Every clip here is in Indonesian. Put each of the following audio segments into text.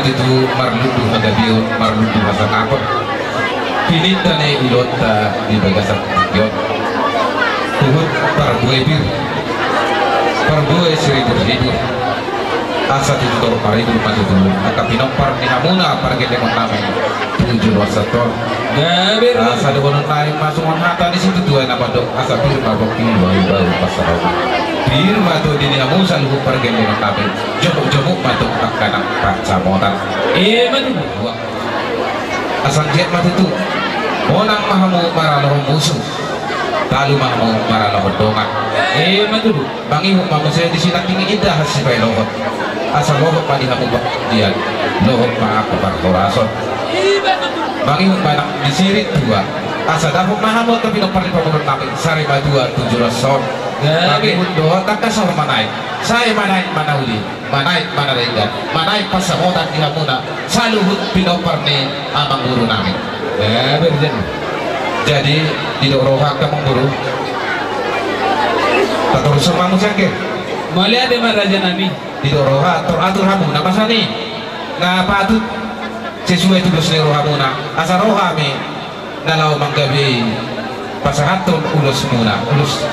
itu marludu ada biot marludu masa kapot pinita ne ilota di bagasan biot tuhut pargue 1.000 asa itu toro paribu maju dulu maka pinompar di hamuna parge demon namen 7 wasator asa de wonon lain masuk hata di situ dua nama dok asa firma bokti baru pasar bir matu di hamun salu parge demon namen jomuk matu akanak paca motan matu asal jet matu tu onang mahamu maraloh musuh lalu mahamu maraloh dongan matu bangi mamu saya di sini tinggi indah hasil bayi lohot asal lohot padi hamu dia lohot pa aku parkorason bangi banyak di sini dua asal dapat mahamu tapi nomor 5 kami sari badua 7 rason bangi doa tak kasar manaik saya manaik mana uli manaik mana regan manaik pas samotan di hamuna saluhut pinopar ni amang guru nami jadi di doroha kamu guru atur semua musakir malia de raja nami di doroha atur hamu nama sani na patut sesuai tugas ni rohamuna asal rohami nalau manggabi pasahatun ulus muna ulus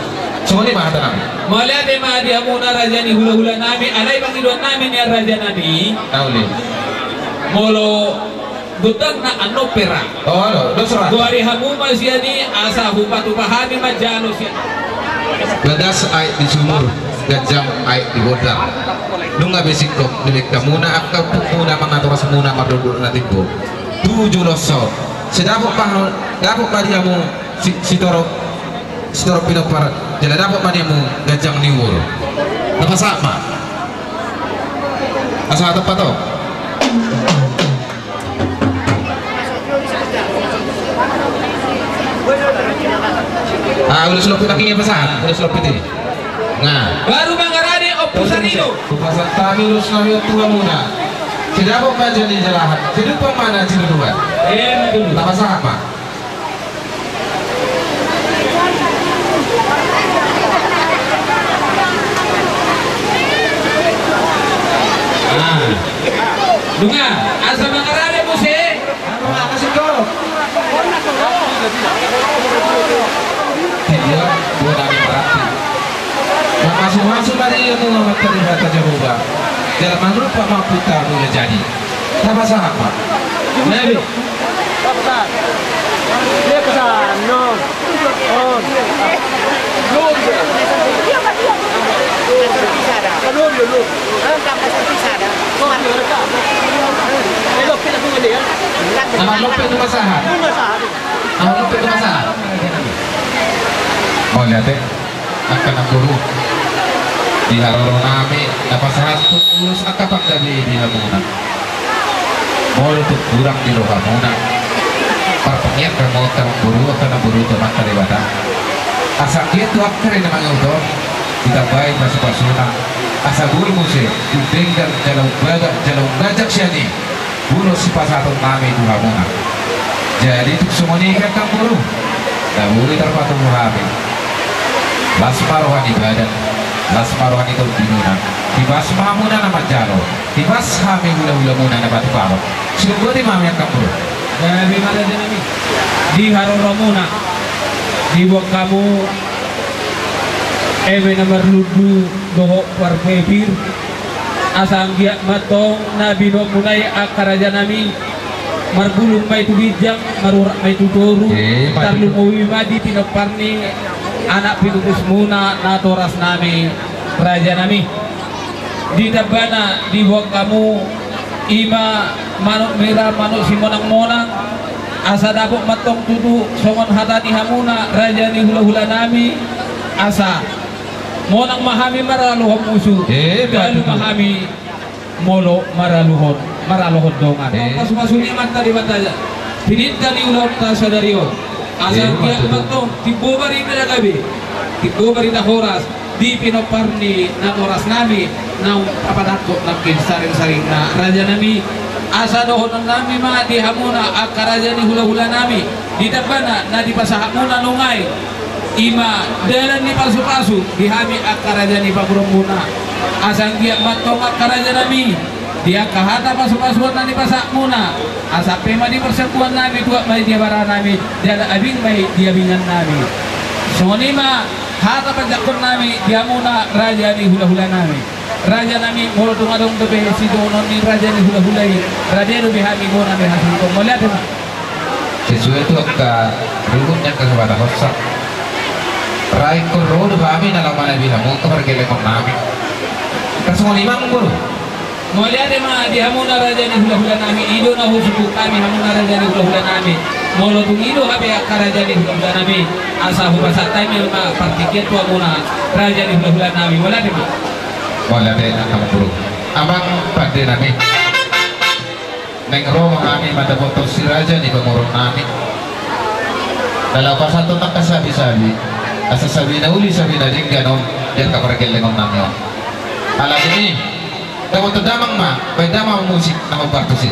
semua ni mah tanam malia de di hamuna raja ni hula nami alai pangiduan nami ni raja nami nauli molo Gutang na ano pera. Oh, dosra. Duari hamu masyani asa hupatu pahami majano siya. Gadas ay di sumur, gajam ay di bodang. Nung basic ko, nilikta muna ak muna mga toras muna madudul natin po. 7 loso. Dapat pa dia mo si Toro pinapar. Jadi dapat pa dia mo gajang niwur. Nakasama. Asa atap pa to? Udah selopit akhirnya pesan, udah selopit ini. Nah, baru mangarani opusan itu. Kupasan kami urus kami tua muna. Tidak apa baca di jalahan. Hidup pemana sini dua. Tak masalah apa. Dunga, asa mangarani muse. Kasih kau. Dia buat kami berarti. Masuk dari ilmu amat terlihat aja berubah. Dalam menurut Pak Mahputar boleh jadi. Tak masalah Pak. Nabi. Dia kesan, no. Oh. Belum. Dia mati. Belum. Nama Lopet itu masalah. Nama Lopet itu masalah. Oh lihat deh, akan guru di Haroro nami dapat 100 urus akapak dari di Hamuna. Mau untuk kurang di Rohamuna. Perpengiat kamu kamu guru akan guru teman teribata. Asal dia tuh akhirnya namanya udah kita baik masuk pasuna. Asal guru musik didengar jalan bajak siani. Guru si pasatun nami di Hamuna. Jadi itu semuanya ikan kamu guru. Tak boleh terpatung muhabi. Lasma rohani badan, lasma rohani itu binuna. Tibas mamuna nama jalo, tibas hami hula muna nama tuparo. Sungguh di mami yang kamu. Dari mana jenami? Di Haroromuna, di bawah kamu. Nomor ludu doho parpepir. Asang giat matong nabi no mulai akaraja nami. Marbulung mai tu bijang, marurak mai tu doru. Tarlu mawi madi pinoparni. Anak pinutus muna natoras nami raja nami di dabana di bawah kamu ima manuk merah manuk si monang asa dapuk matong tutu songon hatani hamuna raja ni hula nami asa monang mahami maraluhon musuh dalu mahami molo maraluhon dongan pasu-pasunya mata di mata pinitkan ni ulah ta sadarion asal dia matong tibo bari na gabi tibo bari na horas di pinoparni na oras nami na papadako na kinsaring-saring na raja nami asa dohon nami mga di hamuna akaraja ni hula-hula nami di dabana na di pasahamuna nungay ima dalan ni pasu-pasu di hami akaraja ni pagurong muna asang dia matong akaraja nami dia kahata pasu-pasuan nani pasak muna asape ma di persekuan nami tuak mai dia bara nami dia ada abing mai dia bingan nami sonima hata pajakun nami dia muna raja ni hula-hula nami raja nami molo tungadong tobe sidonon ni raja ni hula-hulai raja ni bihami gona be hasil ko molihat ma sesuai itu ke rukunnya ke kepada hosak rai ko road kami dalam mana bihamu ke pergele ko nami kasong limang guru molihat ma dia muna raja ni hula-hula nami ido na husuku kami hamuna raja ni hula-hula nami molo tung ido habe raja ni hula-hula nami asa hu pasak taimil ma partiket tua muna raja ni hula-hula nami molihat ma boleh deh kamu guru abang pada nami nengro kami pada foto si raja di pemurung nami dalam pasal tu tak kasabi-sabi asa sabi na uli sabi na jengganom dan kaparagel lengong nami alam ini kamu terdamang ma baik damang musik nama partusin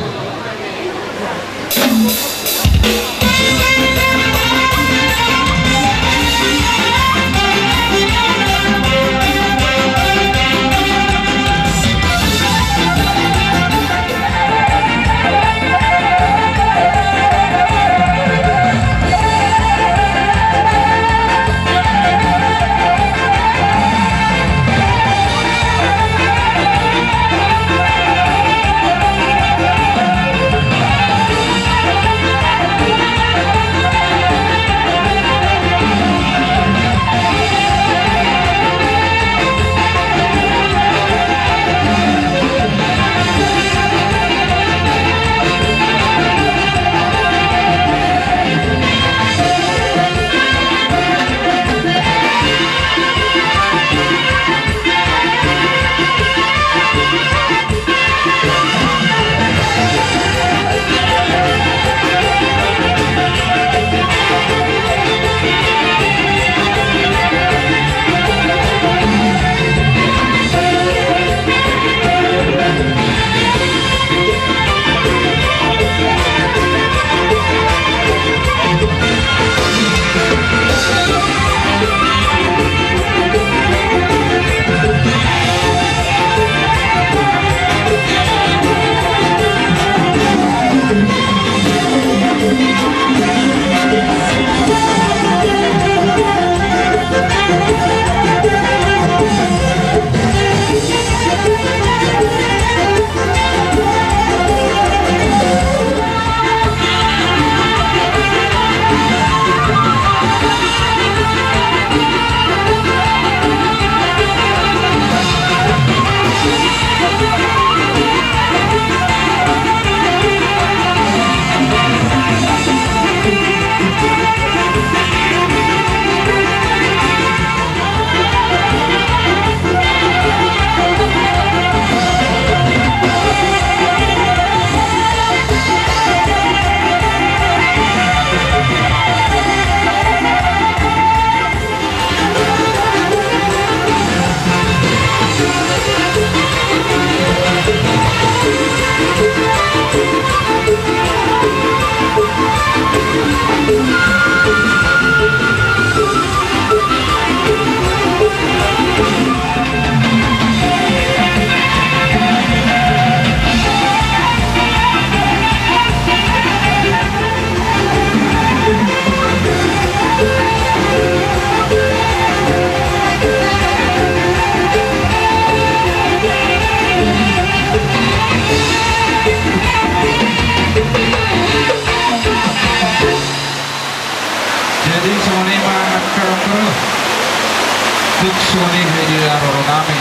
Suani di roro nami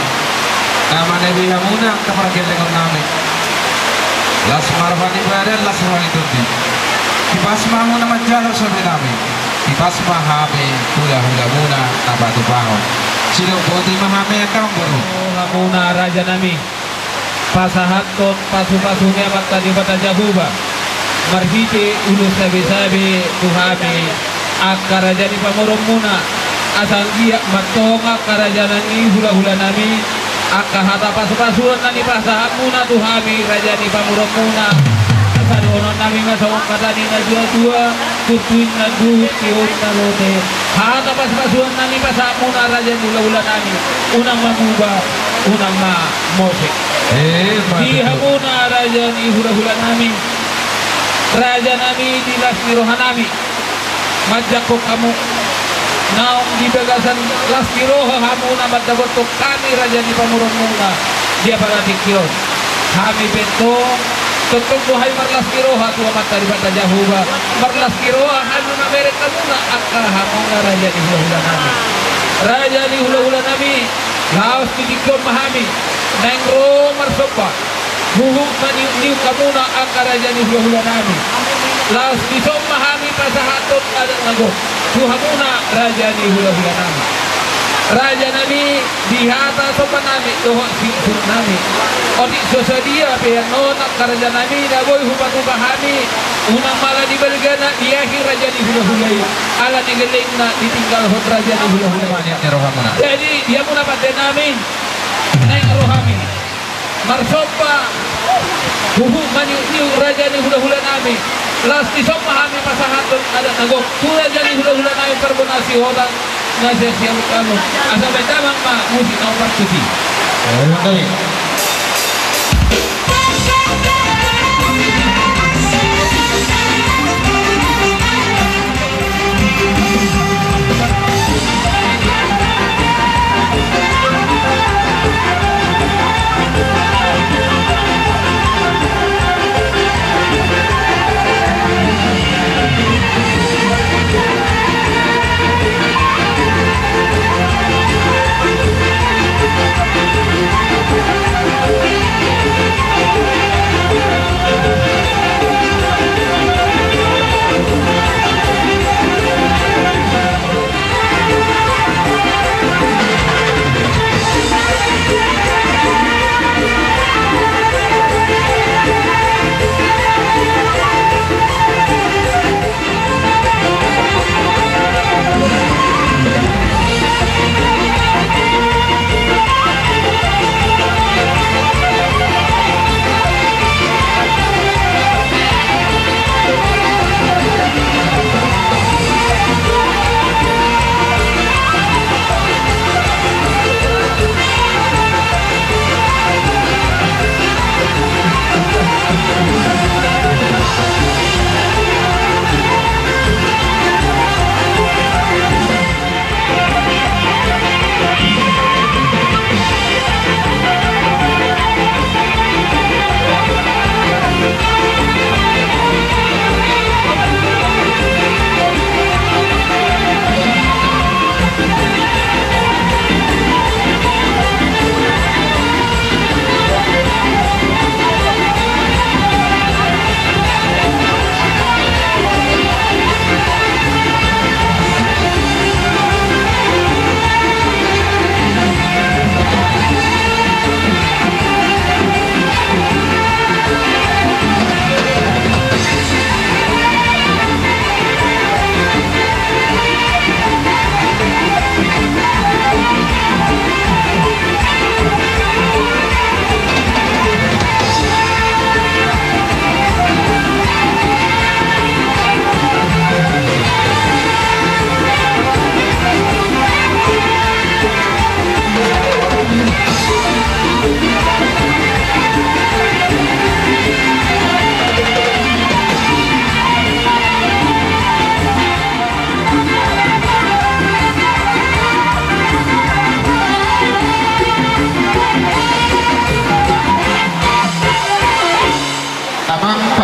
nama Nabi Hamuna kaparagel dengan nami las marfani badan las marfani tuti kipas mamu nama jalo sabi nami kipas mahame hula hula muna nabatu baho silo bodi mahame akam buru Hamuna raja nami pasahaton pasu-pasunya bakta di bata jahuba marhite ulu sabi-sabi tuhami akar raja di pamurong muna asanggia matonga karajanan ni hula-hula nami akahata pasu-pasuan nani pasahat muna tuhami raja ni pamurong muna asadonon nami ngasawang katani na dua-dua kutuin na duhut kiun na lote hata pasu-pasuan nani pasahat muna raja ni hula-hula nami unang mamuba unang ma mosek Di hamuna raja ni hula-hula nami. Raja nami di lasmi roha nami. Majako kamu naong di bagasan lasmi roha hamuna madagotok kami raja ni pamurun muna. Dia para dikion. Kami betong tutup buhay marlas kiroha tua mata di bata jahuba marlas kiroha hamuna mereka muna akka hamuna raja ni hula-hula nami. Raja ni hula-hula nami. Laos didikon mahami. Nengro marsopa buhuk maniu kamuna akka raja ni hula-hula nami. Laos disom mahami pasahaton ada nago tuhamuna raja ni hula-hula nami. Raja nami dihata sopan nami dohok singsun nami odik sosadia peyanon akka raja nami naboy hupatu bahami unang malah dibalgana diakhir raja ni hula-hulai ala digelingna ditinggal hot raja ni hula-hula. Jadi dia muna paten nami naik rohami marsopa buhuk maniu raja ni hula-hula nami. Las disom mahami pasahaton ada nagok tu raja ni hula-hula nami perbonasi orang nasi siang kamu asal betamang ma musik nomor tujuh.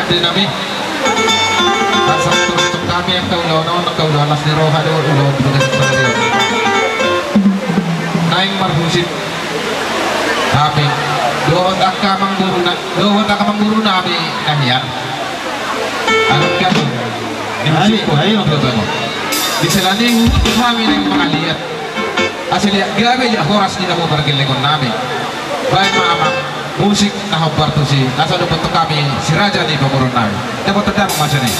Nami asal untuk kami yang kau alas di roha do ulo dengan seperti naing marhusit kami dohot akamang guru nami nahian anak kami ayo di selani kami yang mengaliat asal ya gawe ya horas di dalam pergelengan nami baik maaf musik nah bartu si asal bentuk kami si raja di pemurun nami dapat terdapat macam ini